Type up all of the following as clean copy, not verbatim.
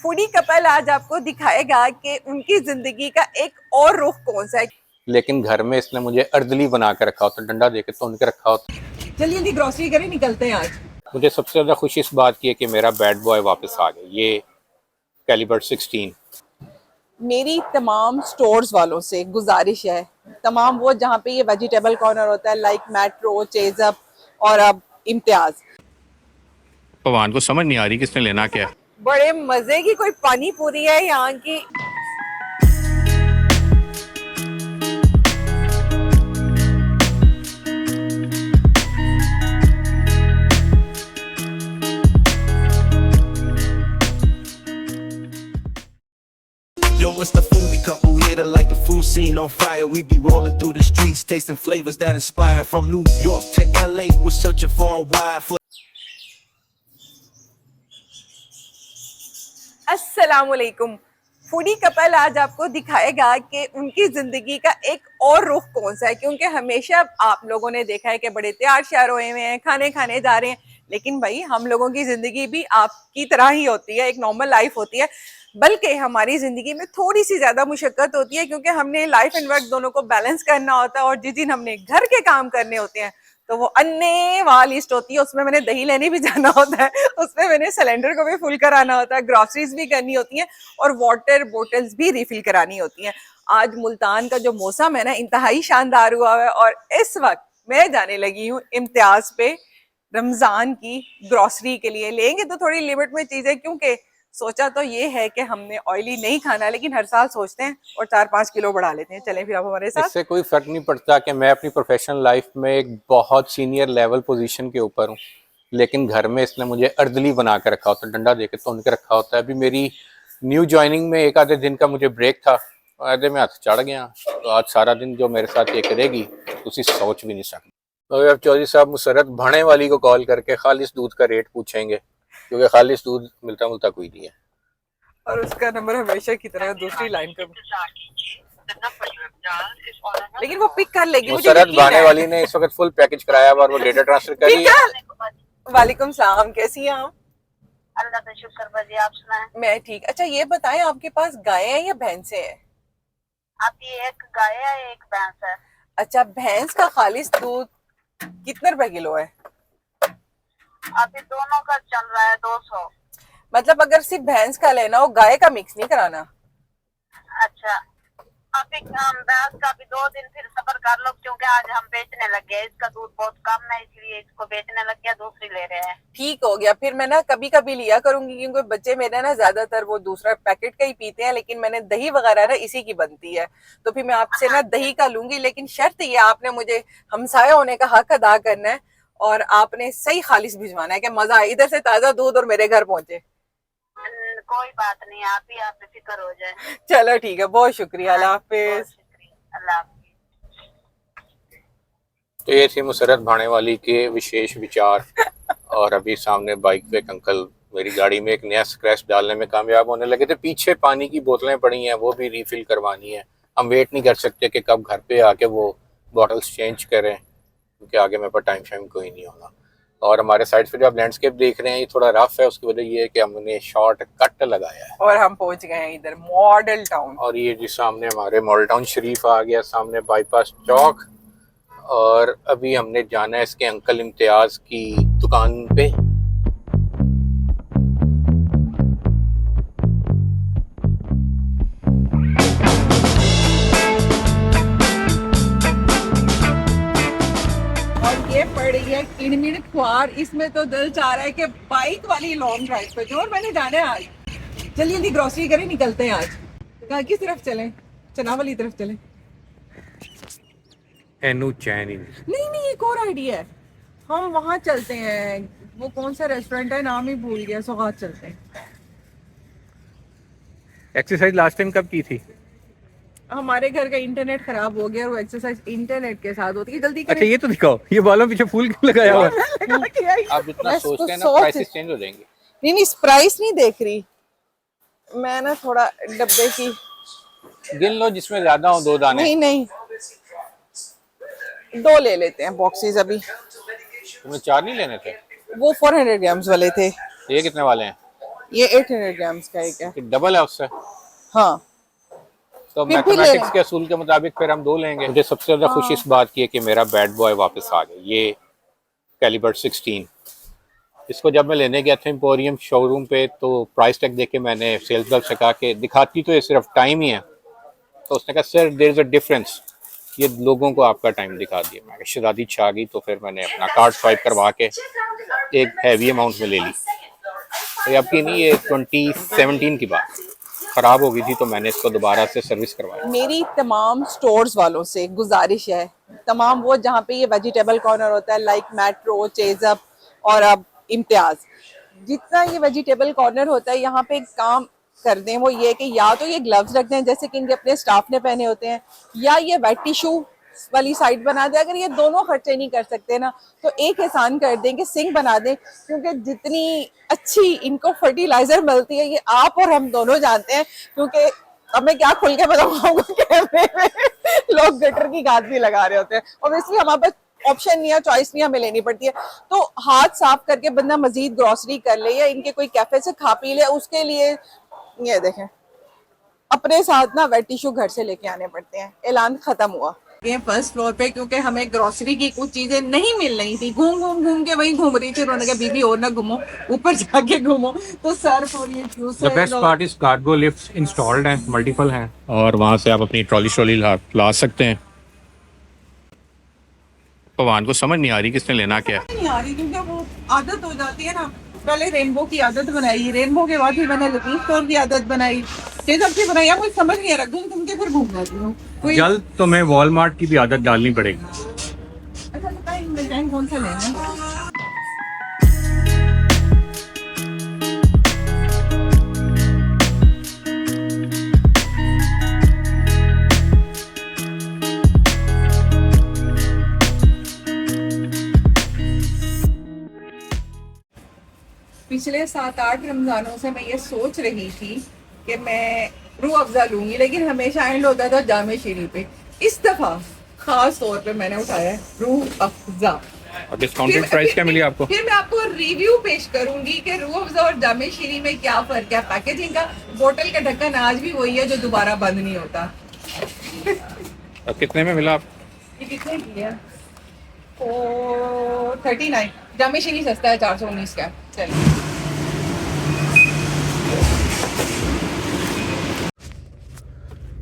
Foodie couple आज आपको दिखाएगा कि उनकी जिंदगी का एक और रुख कौन सा है। लेकिन घर में इसने मुझे अर्दली बना के रखा होता, डंडा देके तो उनके रखा होता। जल्दी जल्दी ग्रोसरी करें, निकलते हैं आज। मुझे सबसे ज़्यादा खुशी इस बात की है कि मेरा बैड बॉय वापस आ गया, ये कैलिबर 16। मेरी तमाम स्टोर्स वालों से गुजारिश है, तमाम वो जहाँ पे ये वेजिटेबल कॉर्नर होता है, लाइक मेट्रो, चेजअप और अब इम्तियाज। पवान को समझ नहीं आ रही किसने लेना क्या। बड़े मजे की कोई पानी पूरी है यहाँ की। Yo, it's the foodie couple here that like the food scene on fire. We be rolling through the streets, tasting flavors that inspire. From New York to LA, we're searching for a wide flavor. अस्सलामुअलैकुम। Foodie couple आज आपको दिखाएगा कि उनकी जिंदगी का एक और रुख कौन सा है, क्योंकि हमेशा आप लोगों ने देखा है कि बड़े तैयार श्यार हुए हैं, खाने खाने जा रहे हैं, लेकिन भाई हम लोगों की जिंदगी भी आपकी तरह ही होती है, एक नॉर्मल लाइफ होती है। बल्कि हमारी जिंदगी में थोड़ी सी ज्यादा मुशक्कत होती है, क्योंकि हमने लाइफ एंड वर्क दोनों को बैलेंस करना होता है। और जिस दिन हमने घर के काम करने होते हैं तो वो अन्य वाली लिस्ट होती है, उसमें मैंने दही लेने भी जाना होता है, उसमें मैंने सिलेंडर को भी फुल कराना होता है, ग्रोसरीज भी करनी होती हैं और वाटर बोटल्स भी रिफिल करानी होती हैं। आज मुल्तान का जो मौसम है ना, इंतहाई शानदार हुआ है और इस वक्त मैं जाने लगी हूँ इम्तियाज पे रमजान की ग्रोसरी के लिए। लेंगे तो थोड़ी लिमिट में चीजें, क्योंकि सोचा तो ये है कि हमने ऑयली नहीं खाना, लेकिन हर साल सोचते हैं और 4-5 किलो बढ़ा लेते हैं। चलें फिर आप हमारे साथ। इससे कोई फर्क नहीं पड़ता कि मैं अपनी प्रोफेशनल लाइफ में एक बहुत सीनियर लेवल पोजीशन के ऊपर हूँ, लेकिन घर में इसने मुझे अर्दली बना के रखा होता, डंडा देके तो उनके रखा होता है। अभी मेरी न्यू ज्वाइनिंग में एक आधे दिन का मुझे ब्रेक था, आधे में हाथ चढ़ गया, तो आज सारा दिन जो मेरे साथ ये करेगी उसी सोच भी नहीं सकती। तो अब चौधरी साहब मुसरत भाने वाली को कॉल करके खालिश दूध का रेट पूछेंगे, क्योंकि खालिश दूध मिलता मिलता कोई नहीं है। और उसका नंबर हमेशा की तरह दूसरी लाइन पे, लेकिन वो पिक कर लेगी। मुसरत भाने वाली ने इस वक्त फुल पैकेज कराया और वो डेटा ट्रांसफर करी है। वालेकुम सलाम, कैसी हैं आप? अल्लाह का शुक्र बजी, आप सुनाएं? मैं ठीक। अच्छा ये बताएं, आपके पास गाय है या भैंसे हैं? आपकी एक गाय है, एक भैंस है। अच्छा, भैंस का खालिश दूध कितने रुपए किलो है? अभी दोनों का चल रहा है 200। मतलब अगर सिर्फ भैंस का लेना हो, गाय का मिक्स नहीं कराना? अच्छा, अभी हम भैंस का भी 2 दिन फिर सब्र कर लो, क्योंकि आज हम बेचने लग गए। इसका दूध बहुत कम है, इसलिए इसको बेचने लग गया, दूसरी ले रहे हैं। ठीक हो गया, फिर मैं ना कभी कभी लिया करूंगी, क्योंकि बच्चे मेरे ना ज्यादातर वो दूसरा पैकेट का ही पीते हैं, लेकिन मैंने दही वगैरह ना इसी की बनती है, तो फिर मैं आपसे ना दही का लूंगी। लेकिन शर्त ये, आपने मुझे हमसाया होने का हक अदा करना है और आपने सही खालिश भिजवाना है कि मजा आए, इधर से ताजा दूध और मेरे घर पहुंचे। कोई बात नहीं, आप ही आप बेफिक्र हो जाए। चलो ठीक है, बहुत शुक्रिया, अल्लाह हाफिज। अल्लाह हाफिज। तो ये थी मुसरत भाने वाली के विशेष विचार। और अभी सामने बाइक पे एक अंकल मेरी गाड़ी में एक नया स्क्रैच डालने में कामयाब होने लगे थे। पीछे पानी की बोतलें पड़ी हैं, वो भी रिफिल करवानी है। हम वेट नहीं कर सकते कि कब घर पे आके वो बॉटल्स चेंज करें, क्योंकि आगे मेरे पास टाइम शाइम कोई नहीं होगा। और हमारे साइड पे जो आप लैंडस्केप देख रहे हैं ये थोड़ा रफ है, उसकी वजह ये है कि हमने शॉर्ट कट लगाया है और हम पहुंच गए हैं इधर मॉडल टाउन। और ये जी सामने हमारे मॉडल टाउन शरीफ आ गया, सामने बाईपास चौक। और अभी हमने जाना है इसके अंकल इम्तियाज की दुकान पे। पड़ रही है किड़मिड़ खुआर, इसमें तो दिल चाह रहा है कि बाइक वाली लॉन्ग ड्राइव पे जो मैंने जाना है आज। जल्दी जल्दी ग्रोसरी करें, निकलते हैं आज। कहाँ किस तरफ चलें? चनावली तरफ चलें? एनू चैनी नहीं नहीं, एक और आइडिया है, हम वहाँ चलते हैं। वो कौन सा रेस्टोरेंट है, नाम ही भूल गया, सौगात चलते हैं। एक्सरसाइज लास्ट टाइम कब की थी? हमारे घर का इंटरनेट खराब हो गया और वो एक्सरसाइज इंटरनेट के साथ होती है। जल्दी करें। अच्छा ये तो दिखाओ, ये बालों पीछे फूल क्यों लगाया हुआ है? आप जितना सोचते हैं ना प्राइसेस चेंज हो जाएंगे। नहीं नहीं, प्राइस नहीं देख रही मैं ना, थोड़ा डब्बे की गिन लो जिसमें ज्यादा हो, 2 दाने। नहीं नहीं, 2 ले लेते हैं बॉक्सेस। अभी तुम्हें 4 नहीं लेने थे? वो 400 ग्राम्स वाले थे। ये कितने वाले हैं? ये 800 ग्राम्स का एक है। डबल है उससे। हाँ तो फिर मैथमेटिक्स लेना। के असूल के मुताबिक फिर हम 2 लेंगे। मुझे सबसे ज्यादा खुशी इस बात की है कि मेरा बैड बॉय वापस आ गया, ये कैलिबर 16। इसको जब मैं लेने गया था एम्पोरियम शोरूम पे, तो प्राइस टैग देख के मैंने सेल्स गर्ल से कहा कि दिखाती तो ये सिर्फ टाइम ही है, तो उसने कहा sir there is a difference, ये लोगों को आपका टाइम दिखा दिया। मैं शहजादी छा गई, तो फिर मैंने अपना कार्ड स्वाइप करवा के एक हैवी अमाउंट में ले ली। तो अब की नहीं, ये 2017 की बात, ख़राब हो गई थी तो मैंने इसको दोबारा से सर्विस करवाया। मेरी तमाम स्टोर्स वालों से गुजारिश है, तमाम वो जहाँ पे ये वेजिटेबल कॉर्नर होता है, लाइक मेट्रो, चेज़अप और अब इम्तियाज, जितना ये वेजिटेबल कॉर्नर होता है, यहाँ पे एक काम कर दें, वो ये कि या तो ये ग्लव्स रख दें जैसे कि इनके अपने स्टाफ ने पहने होते हैं, या ये वेट टिश्यू वाली साइड बना दें। अगर ये दोनों खर्चे नहीं कर सकते ना, तो एक एहसान कर दें कि सिंक बना दें, क्योंकि जितनी अच्छी इनको फर्टिलाइजर मिलती है ये आप और हम दोनों जानते हैं। क्योंकि अब मैं क्या खुल के बताऊंगा, कैमरे में लोग गटर की खाद भी लगा रहे होते हैं, ऑब्वियसली हमारे पास ऑप्शन नहीं है, चॉइस नहीं हमें लेनी पड़ती है। तो हाथ साफ करके बंदा मजीद ग्रोसरी कर ले या इनके कोई कैफे से खा पी ले, उसके लिए ये देखें अपने साथ ना वेट टिश्यू घर से लेके आने पड़ते हैं। ऐलान खत्म हुआ ये फर्स्ट फ्लोर पे, क्योंकि हमें ग्रोसरी की कुछ चीजें नहीं मिल रही थी, घूम के वही घूम रही थी। उन्होंने कहा बीबी और ना घूमो, ऊपर जाके घूमो। तो सर फॉर ये the best part is cargo lifts installed हैं, मल्टीपल हैं, और वहाँ से आप अपनी ट्रॉली ला सकते हैं। पवान को समझ नहीं आ रही किसने लेना क्या है। नहीं आ रही, क्योंकि वो आदत हो जाती है ना। पहले रेनबो की आदत बनाई, रेनबो के बाद फिर मैंने लतीफ स्टोर की आदत बनाई, ये सब की बनाई। मुझे समझ नहीं आ रहा, घूम के फिर घूम जाती हूँ। जल्द तुम्हें वॉलमार्ट की भी आदत डालनी पड़ेगी। अच्छा बताएं कौन सा लेना है? पिछले 7-8 रमजानों से मैं ये सोच रही थी कि मैं रूह अफ़ज़ा लूंगी, लेकिन हमेशा एंड होता था जामे शीरी पे। इस दफा खास तौर पे मैंने उठाया है रूह अफ़ज़ा। और डिस्काउंटेड प्राइस क्या मिली आपको? फिर मैं आपको रिव्यू पेश करूंगी कि रूह अफ़ज़ा और जामे शीरी में क्या फर्क है। पैकेजिंग का, बोतल का ढक्कन आज भी वही है जो दोबारा बंद नहीं होता। और कितने में मिला आप? ये कितने की है? 39। जामे शीरी सस्ता है, 419 का। चलिए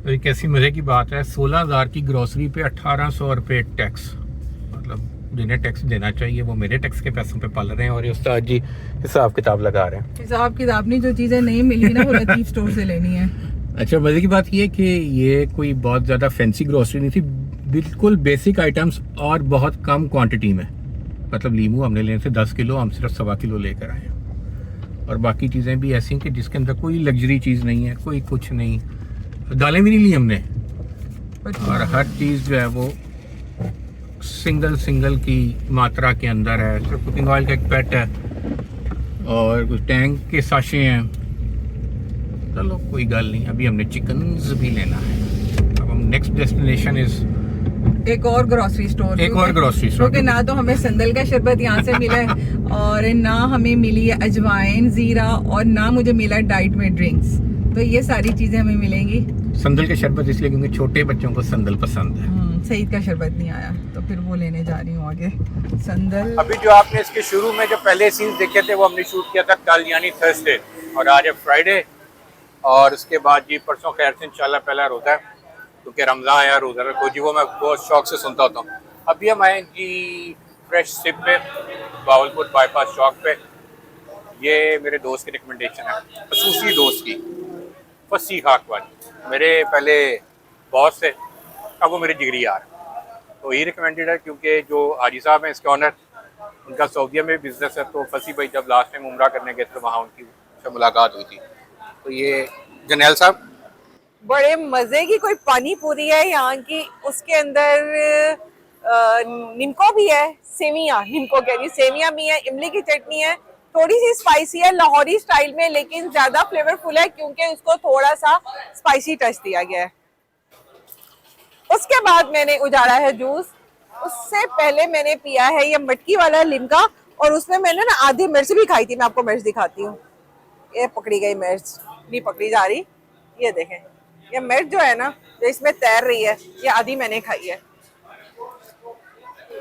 तो एक ऐसी मज़े की बात है, 16,000 की ग्रोसरी पे 1800 रुपये टैक्स। मतलब जिन्हें टैक्स देना चाहिए वो मेरे टैक्स के पैसों पे पल रहे हैं, और ये उस्ताद जी हिसाब किताब लगा रहे हैं। हिसाब किताब नहीं, जो चीज़ें नहीं मिली ना वो लतीफ स्टोर से लेनी है। अच्छा, मज़े की बात ये कि ये कोई बहुत ज़्यादा फैंसी ग्रोसरी नहीं थी, बिल्कुल बेसिक आइटम्स और बहुत कम क्वांटिटी में। मतलब लीमू हमने लेने थे 10 किलो, हम सिर्फ 1.25 किलो लेकर आए हैं। और बाकी चीज़ें भी ऐसी कि जिसके अंदर कोई लग्जरी चीज़ नहीं है, कोई कुछ नहीं। दालें भी नहीं ली हमने, और हर चीज़ जो है वो सिंगल की मात्रा के अंदर है। सिर्फ कुकिंग ऑयल का एक पैट है और कुछ टैंक के साशे हैं। चलो कोई गल नहीं, अभी हमने चिकन्स भी लेना है। अब हम नेक्स्ट डेस्टिनेशन इज एक और ग्रोसरी स्टोर, क्योंकि ना तो हमें संदल का शरबत यहाँ से मिला है और ना हमें मिली है अजवाइन, जीरा, और ना मुझे मिला डाइट में ड्रिंक्स। तो ये सारी चीजें हमें मिलेंगी। संदल का शरबत इसलिए क्योंकि छोटे बच्चों को संदल पसंद है। सईद का शरबत नहीं आया, तो फिर वो लेने जा रही हूँ आगे। संदल अभी जो आपने इसके शुरू में जो पहले सीन्स देखे थे वो हमने शूट किया था कल, यानी थर्सडे, और आज है फ्राइडे। और उसके बाद जी परसों खैर से इंशाल्लाह पहला रोज़ा है, क्योंकि रमज़ान आया, रोज़ा रखो जी, वो मैं बहुत शौक से सुनता होता हूँ। अभी हम आए जी फ्रेश सिप पे, बावलपुर बाईपास चौक पे। ये मेरे दोस्त की रिकमेंडेशन है, खसूसी दोस्त की, फसी खाक वाली। मेरे पहले बॉस थे, अब वो मेरे जिगरी यार, तो ही रिकमेंडेड है, क्योंकि जो हाजी साहब हैं इसके ऑनर, उनका सऊदीया में बिजनेस है। तो फसी भाई जब लास्ट टाइम उम्रा करने गए थे वहाँ उनकी से मुलाकात हुई थी। तो ये जनेल साहब बड़े मजे की कोई पानी पूरी है यहाँ की, उसके अंदर निमको भी है, सेवियां, निमको कह रही, सेवियां भी है, इमली की चटनी है, थोड़ी सी स्पाइसी है लाहौरी स्टाइल में, लेकिन ज्यादा फ्लेवरफुल है क्योंकि उसको थोड़ा सा स्पाइसी टच दिया गया है। उसके बाद मैंने उजाड़ा है जूस, उससे पहले मैंने पिया है ये मटकी वाला लिमका, और उसमें मैंने ना आधी मिर्च भी खाई थी। मैं आपको मिर्च दिखाती हूँ, ये पकड़ी गई मिर्च, नहीं पकड़ी जा रही। ये देखें, ये मिर्च जो है ना, जो इसमें तैर रही है, ये आधी मैंने खाई है।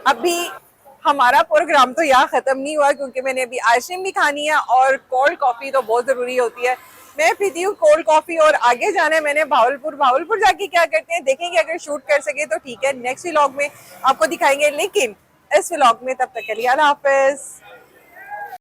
अभी हमारा प्रोग्राम तो यहाँ खत्म नहीं हुआ, क्योंकि मैंने अभी आइसक्रीम भी खानी है और कोल्ड कॉफी तो बहुत जरूरी होती है। मैं पीती हूँ कोल्ड कॉफी और आगे जाना है मैंने भावलपुर जाके क्या करते हैं देखेंगे, अगर शूट कर सके तो ठीक है, नेक्स्ट व्लॉग में आपको दिखाएंगे। लेकिन इस व्लॉग में तब तक के लिए अल्लाह हाफिज।